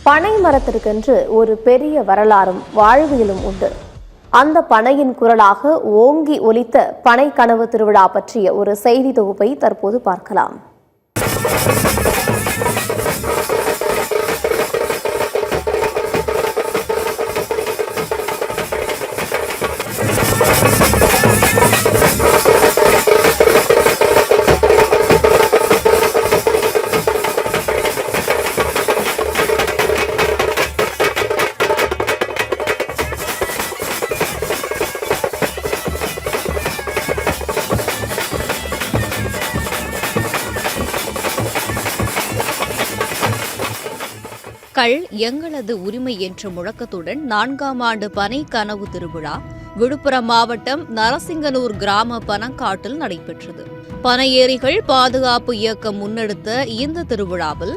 பனை மரத்திற்கென்று ஒரு பெரிய வரலாறும் வாழ்வியலும் உண்டு. அந்த பனையின் குரலாக ஓங்கி ஒலித்த பனை கனவு திருவிழா பற்றிய ஒரு செய்தி தொகுப்பை தற்போது பார்க்கலாம். கள் எங்களது உரிமை என்ற முழக்கத்துடன் 4ஆம் ஆண்டு பனை கனவு திருவிழா விழுப்புரம் மாவட்டம் நரசிங்கனூர் கிராம பனங்காட்டில் நடைபெற்றது. பனையேரிகள் பாதுகாப்பு இயக்கம் முன்னெடுத்த இந்த திருவிழாவில்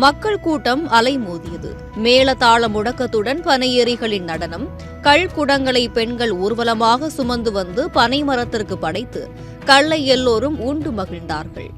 மக்கள் கூட்டம் அலைமோதியது. மேளதாள முழக்கத்துடன் பனையேரிகளின் நடனம், கள் குடங்களை பெண்கள் ஊர்வலமாக சுமந்து வந்து பனை மரத்திற்கு படைத்து கல்லை எல்லோரும் உண்டு மகிழ்ந்தார்கள்.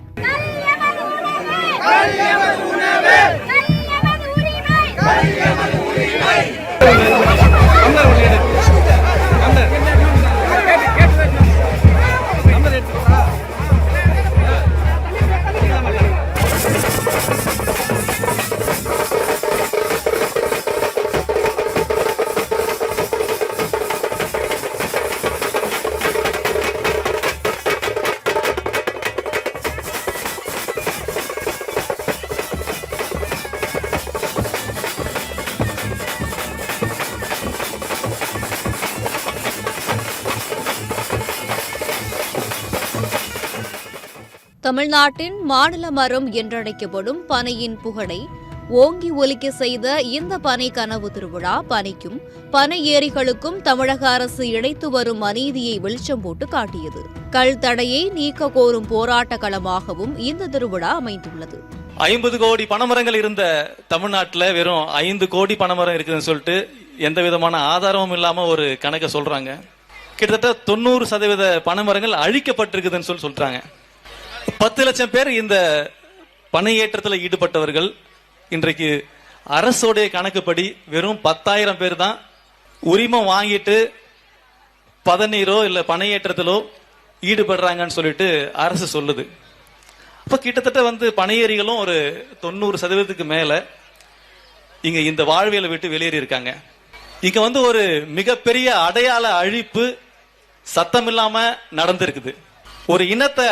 தமிழ்நாட்டின் மாநில மரம் என்றழைக்கப்படும் பனையின் புகழை ஓங்கி ஒலிக்க செய்த இந்த பனை கனவு திருவிழா பனைக்கும் பனை ஏரிகளுக்கும் தமிழக அரசு இழைத்து வரும் அநீதியை வெளிச்சம் போட்டு காட்டியது. கல் தடையை நீக்க கோரும் போராட்ட களமாகவும் இந்த திருவிழா அமைந்துள்ளது. 50 கோடி பனைமரங்கள் இருந்த தமிழ்நாட்டில் வெறும் 5 கோடி பனைமரம் இருக்குதுன்னு சொல்லிட்டு எந்த விதமான ஆதாரமும் இல்லாம ஒரு கணக்கை சொல்றாங்க. கிட்டத்தட்ட 90% பனைமரங்கள் அழிக்கப்பட்டிருக்குதுன்னு சொல்றாங்க. 10 லட்சம் பேர் இந்த பனை ஏற்றத்தில் ஈடுபட்டவர்கள். இன்றைக்கு அரசோடைய கணக்குப்படி வெறும் 10,000 பேர் தான் உரிமம் வாங்கிட்டு பதநீரோ இல்ல பனை ஏற்றத்திலோ ஈடுபடுறாங்கன்னு சொல்லிட்டு அரசு சொல்லுது. அப்ப கிட்டத்தட்ட பனையேரிகளும் ஒரு 90% மேல இங்க இந்த வாழ்வியலை விட்டு வெளியேறி இருக்காங்க. இங்க ஒரு மிகப்பெரிய அடையாள அழிப்பு சத்தம் இல்லாம நடந்திருக்குது. ஒரு இனத்தை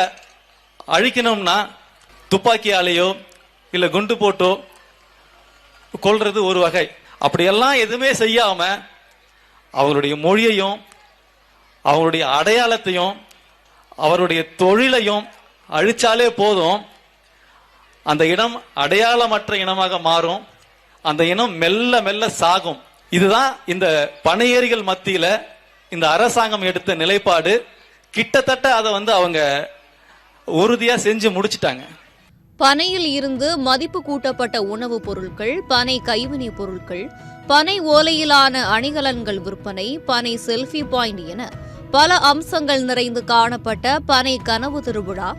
அழிக்கணும்னா துப்பாக்கியாலேயோ இல்ல குண்டு போட்டோ கொல்றது ஒரு வகை. அப்படியெல்லாம் எதுவுமே செய்யாம அவங்களுடைய மொழியையும் அவங்களுடைய அடையாளத்தையும் அவருடைய தொழிலையும் அழிச்சாலே போதும், அந்த இனம் அடையாளமற்ற இனமாக மாறும். அந்த இனம் மெல்ல மெல்ல சாகும். இதுதான் இந்த பனையேரிகள் மத்தியில இந்த அரசாங்கம் எடுத்த நிலைப்பாடு. கிட்டத்தட்ட அதை அவங்க உறுதியா செஞ்சு முடிச்சிட்டாங்க. பனையில் இருந்து மதிப்பு கூட்டப்பட்ட உணவுப் பொருட்கள், பனை கைவினை பொருட்கள், பனை ஓலையிலான அணிகலன்கள் விற்பனை, பனை செல்ஃபி பாயிண்ட் என பல அம்சங்கள் நிறைந்து காணப்பட்ட பனை கனவு திருவிழா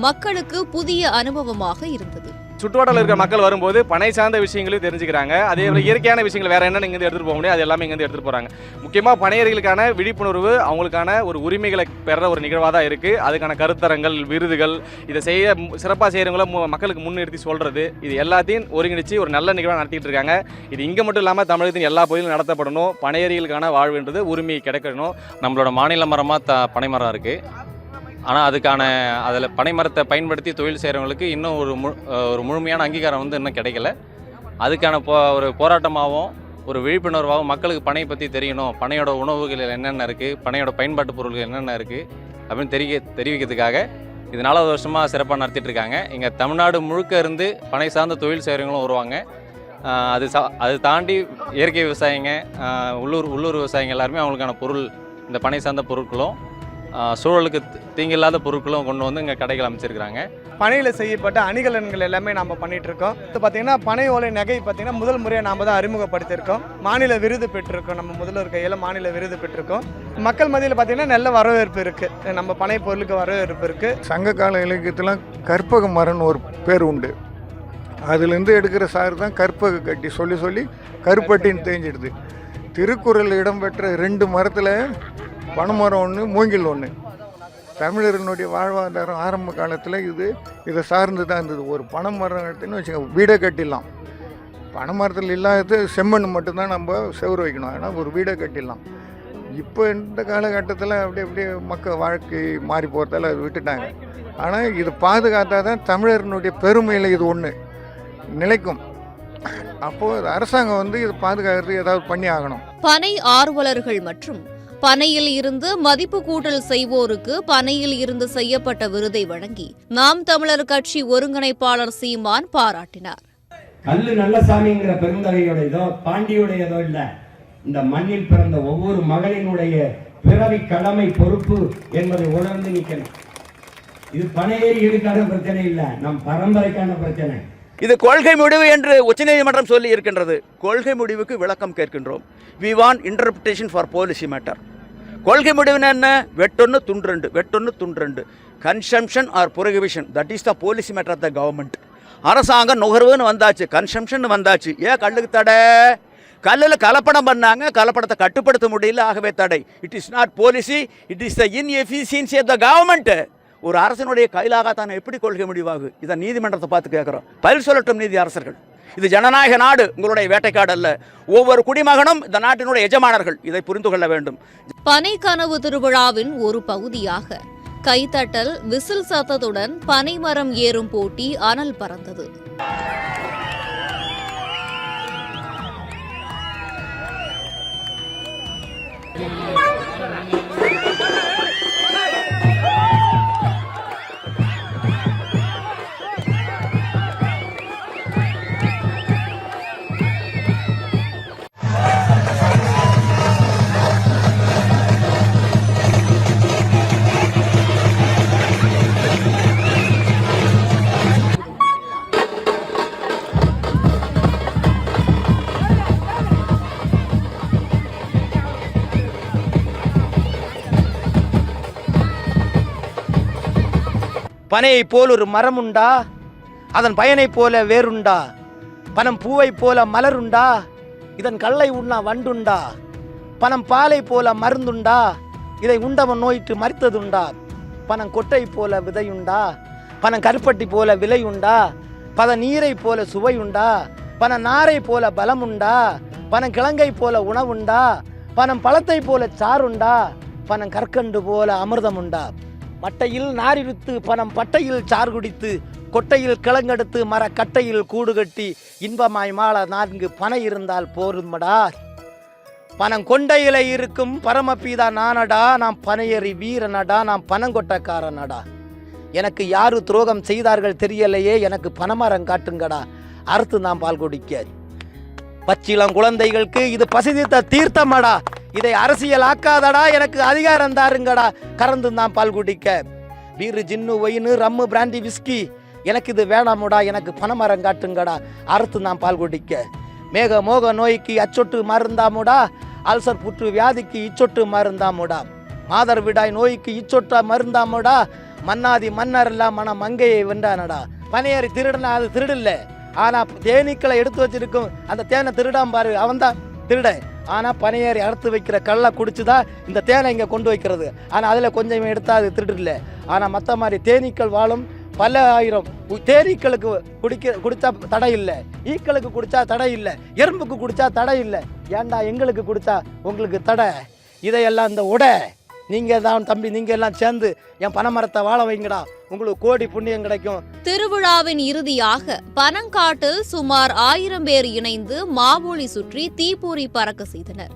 மக்களுக்கு புதிய அனுபவமாக இருந்தது. சுற்றுவட்டால இருக்கிற மக்கள் வரும்போது பனை சார்ந்த விஷயங்களையும் தெரிஞ்சுக்கிறாங்க. அதே போல இயற்கையான விஷயங்கள் வேற என்னென்ன இங்கே எடுத்துட்டு போக முடியும், அது எல்லாமே இங்கே எடுத்துட்டு போறாங்க. முக்கியமாக பனையர்களுக்கான விழிப்புணர்வு, அவங்களுக்கான ஒரு உரிமைகளை பெற ஒரு நிகழ்வாக தான் இருக்கு. அதுக்கான கருத்தரங்கள், விருதுகள், இதை செய்ய சிறப்பாக செய்யறவங்கள மக்களுக்கு முன்னிறுத்தி சொல்றது, இது எல்லாத்தையும் ஒருங்கிணைச்சு ஒரு நல்ல நிகழ்வாக நடத்திட்டு இருக்காங்க. இது இங்கே மட்டும் இல்லாமல் தமிழகத்தின் எல்லா பகுதியிலும் நடத்தப்படணும். பனையர்களுக்கான வாழ்வுன்றது உரிமை கிடைக்கணும். நம்மளோட மாநில மரமாக பனைமரம் இருக்கு. ஆனால் அதில் பனை மரத்தை பயன்படுத்தி தொழில் செய்கிறவங்களுக்கு இன்னும் ஒரு முழுமையான அங்கீகாரம் இன்னும் கிடைக்கல. அதுக்கான ஒரு போராட்டமாகவும் ஒரு விழிப்புணர்வாகவும் மக்களுக்கு பனை பற்றி தெரியணும், பனையோட உணவுகள் என்னென்ன இருக்குது, பனையோட பயன்பாட்டு பொருட்கள் என்னென்ன இருக்குது அப்படின்னு தெரிவிக்கிறதுக்காக இது 4வது வருஷமாக சிறப்பாக நடத்திட்டு இருக்காங்க. இங்கே தமிழ்நாடு முழுக்க இருந்து பனை சார்ந்த தொழில் செய்கிறவங்களும் வருவாங்க. அது தாண்டி இயற்கை விவசாயிங்க, உள்ளூர் விவசாயிங்க எல்லாருமே அவங்களுக்கான பொருள், இந்த பனை சார்ந்த பொருட்களும் சூழலுக்கு தீங்கில்லாத பொருட்களும் கொண்டு வந்து இங்கே கடைகள் அமைச்சிருக்கிறாங்க. பனையில் செய்யப்பட்ட அணிகலன்கள் எல்லாமே நம்ம பண்ணிட்டு இருக்கோம். இப்போ பார்த்தீங்கன்னா பனை ஓலை நகை பார்த்தீங்கன்னா முதல் முறையாக நாம் தான் அறிமுகப்படுத்தியிருக்கோம். மாநில விருது பெற்றிருக்கோம். நம்ம முதல்வர் கையில் மாநில விருது பெற்றிருக்கோம். மக்கள் மத்தியில் பார்த்தீங்கன்னா நல்ல வரவேற்பு இருக்குது. நம்ம பனை பொருளுக்கு வரவேற்பு இருக்குது. சங்க கால இலக்கியத்தில் கற்பக மரம்னு ஒரு பேர் உண்டு. அதுலேருந்து எடுக்கிற சாறு தான் கற்பக கட்டி சொல்லி சொல்லி கருப்பட்டின்னு தேஞ்சிடுது. திருக்குறள் இடம்பெற்ற 2 மரத்தில் பனைமரம் ஒன்று, மூங்கில் ஒன்று. தமிழர்களுடைய வாழ்வாதாரம் ஆரம்ப காலத்தில் இதை சார்ந்து தான் இருந்தது. ஒரு பனை மரம் எடுத்துன்னு வச்சுக்கோங்க, வீடை கட்டிடலாம். பனை மரத்தில் இல்லாதது செம்மண் மட்டும்தான் நம்ம செவுறு வைக்கணும், ஆனால் ஒரு வீடை கட்டிடலாம். இப்போ இந்த காலகட்டத்தில் அப்படியே மக்கள் வாழ்க்கை மாறி போகிறதால அது விட்டுட்டாங்க. ஆனால் இது பாதுகாத்தா தான் தமிழர்களுடைய பெருமையில் இது ஒன்று நிலைக்கும். அப்போது அரசாங்கம் இது பாதுகாக்கிறதுக்கு ஏதாவது பண்ணி ஆகணும். பனை ஆர்வலர்கள் மற்றும் பனையில் இருந்து மதிப்பு கூட்டல் செய்வோருக்கு பனையில் இருந்து செய்யப்பட்ட விருதை வழங்கி நாம் தமிழர் கட்சி ஒருங்கிணைப்பாளர் சீமான் பாராட்டினார். கல்லு நல்லசாமிங்கிற பெருந்தகையுடையதோ பாண்டியுடையதோ இல்ல, இந்த மண்ணில் பிறந்த ஒவ்வொரு மகளினுடைய பிறவி கடமை பொறுப்பு என்பதை உணர்ந்து நிற்கணும். இது பனையேறிகளுக்கான பிரச்சனை இல்ல, நம் பரம்பரைக்கான பிரச்சனை. இது கொள்கை முடிவு என்று உச்சநீதிமன்றம் சொல்லி இருக்கின்றது. கொள்கை முடிவுக்கு விளக்கம் கேட்கின்றோம். We want interpretation for policy matter. கொள்கை முடிவுன்னு என்ன? வெட்டொன்று துண்டு 2 consumption or prohibition, that is the policy matter of the government. அரசாங்கம் நுகர்வுன்னு வந்தாச்சு, கன்சம்ஷன் வந்தாச்சு. ஏன் கல்லுக்கு தடை? கல்லில் கலப்படம் பண்ணாங்க, கலப்படத்தை கட்டுப்படுத்த முடியல, ஆகவே தடை. It is not policy, it is the inefficiency of the government. ஒரு அரசனுடைய கையிலாகத்தானே எப்படி கொள்கை முடிவாகும்? இதை நீதிமன்றத்தை பார்த்து கேட்குறோம். பதில் சொல்லட்டும் நீதி அரசர்கள். இது ஜனநாயக நாடு, உங்களுடைய வேட்டைக்காடு அல்ல. ஒவ்வொரு குடிமகனும் இந்த நாட்டினுடைய எஜமானர்கள், இதை புரிந்து கொள்ள வேண்டும். பனை கனவு திருவிழாவின் ஒரு பகுதியாக கைத்தட்டல், விசில் சத்தத்துடன் பனைமரம் ஏறும் போட்டி அனல் பறந்தது. பனையை போல் ஒரு மரம் உண்டா? அதன் பயனை போல வேறுண்டா? பனம் பூவை போல மலருண்டா? இதன் கல்லை உண்ணா வண்டுண்டா? பனம் பாலை போல மருந்துண்டா? இதை உண்டவன் நோயிட்டு மறித்ததுண்டா? பனம் கொட்டை போல விதையுண்டா? பனம் கருப்பட்டி போல விலையுண்டா? பத நீரை போல சுவையுண்டா? பன நாரை போல பலமுண்டா? பனம் கிழங்கை போல உணவுண்டா? பனம் பழத்தை போல சாருண்டா? பனம் கற்கண்டு போல அமிர்தமுண்டா? மட்டையில் நாரிருத்து பனம் பட்டையில் சார் குடித்து, கொட்டையில் கிழங்கெடுத்து மர கட்டையில் கூடு கட்டி, இன்பமாய் மாள 4 பனை இருந்தால் போருமடா. பனம் கொண்டையில இருக்கும் பரமபீதா நானடா, நாம் பனையறி வீரனடா, நாம் பனங்கொட்டக்காரனடா. எனக்கு யாரு துரோகம் செய்தார்கள் தெரியலையே, எனக்கு பனமரம் காட்டுங்கடா, அறுத்து நாம் பால் குடிக்க. பச்சிளம் குழந்தைகளுக்கு இது பசிதித்த தீர்த்தமடா, இதை அரசியல் ஆக்காதடா, எனக்கு அதிகாரம் தாருங்கடா, கறந்து நாம் பால் குடிக்க. பீரு ஜின்னு ஒயின்னு ரம்மு பிராண்டி விஸ்கி, எனக்கு இது வேணாமுடா, எனக்கு பனமரம் காட்டுங்கடா, அறுத்து நாம் பால் குடிக்க. மேக மோக நோய்க்கு அச்சொட்டு மருந்தாமுடா, அல்சர் புற்று வியாதிக்கு இச்சொட்டு மருந்தாமுடா, மாதர் விடாய் நோய்க்கு இச்சொட்ட மருந்தாமுடா, மன்னாதி மன்னர் எல்லாம் மன மங்கையை வென்றானடா. பனையேறி திருடனா அது திருடில்ல, ஆனா தேனீக்களை எடுத்து வச்சிருக்கும் அந்த தேனை திருடாம பாரு, அவன் தான் திருட. ஆனால் பனையேறி அறுத்து வைக்கிற கல்லை குடிச்சுதான் இந்த தேனை இங்கே கொண்டு வைக்கிறது. ஆனால் அதில் கொஞ்சம் எடுத்தா அது திருடில்லை. ஆனால் மற்ற மாதிரி தேனீக்கள் வாழும் பல ஆயிரம். தேனீக்களுக்கு குடித்தா தடை இல்லை, ஈக்களுக்கு குடித்தா தடை இல்லை, எறும்புக்கு குடித்தா தடை இல்லை. ஏண்டா எங்களுக்கு குடித்தா உங்களுக்கு தடை? இதையெல்லாம் இந்த உடை நீங்கள் தான் தம்பி, நீங்கள் எல்லாம் சேர்ந்து என் பனைமரத்தை வாழ வைங்கடா, உங்களுக்கு கோடி புண்ணியம் கிடைக்கும். திருவிழாவின் இறுதியாக பனங்காட்டில் சுமார் 1000 பேர் இணைந்து மாவொலி சுற்றி தீப்பொறி பறக்க செய்தனர்.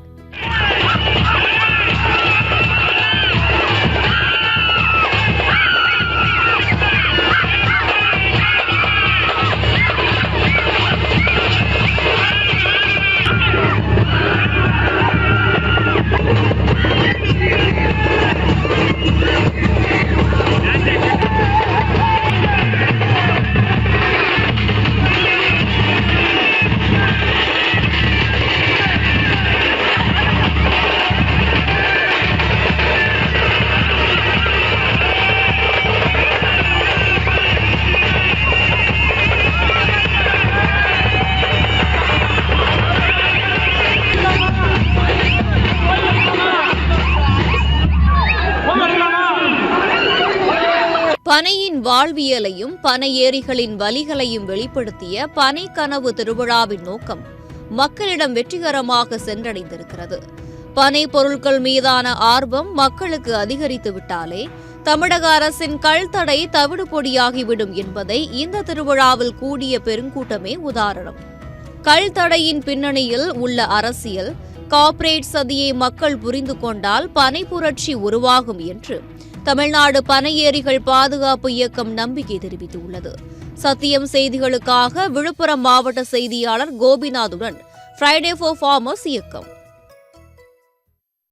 பனையின் வாழ்வியலையும் பனை ஏரிகளின் வலிகளையும் வெளிப்படுத்திய பனை கனவு திருவிழாவின் நோக்கம் மக்களிடம் வெற்றிகரமாக சென்றடைந்திருக்கிறது. பனை பொருட்கள் மீதான ஆர்வம் மக்களுக்கு அதிகரித்து விட்டாலே தமிழக அரசின் கள்தடை தவிடு பொடியாகிவிடும் என்பதை இந்த திருவிழாவில் கூடிய பெருங்கூட்டமே உதாரணம். கள்தடையின் பின்னணியில் உள்ள அரசியல், கார்ப்பரேட் சதியை மக்கள் புரிந்து கொண்டால் பனை புரட்சி உருவாகும் என்று தமிழ்நாடு பனை ஏரிகள் பாதுகாப்பு இயக்கம் நம்பிக்கை தெரிவித்துள்ளது. சத்தியம் செய்திகளுக்காக விழுப்புரம் மாவட்ட செய்தியாளர் கோபிநாத்துடன் ஃப்ரைடே ஃபார் ஃபார்மர்ஸ் இயக்கம்.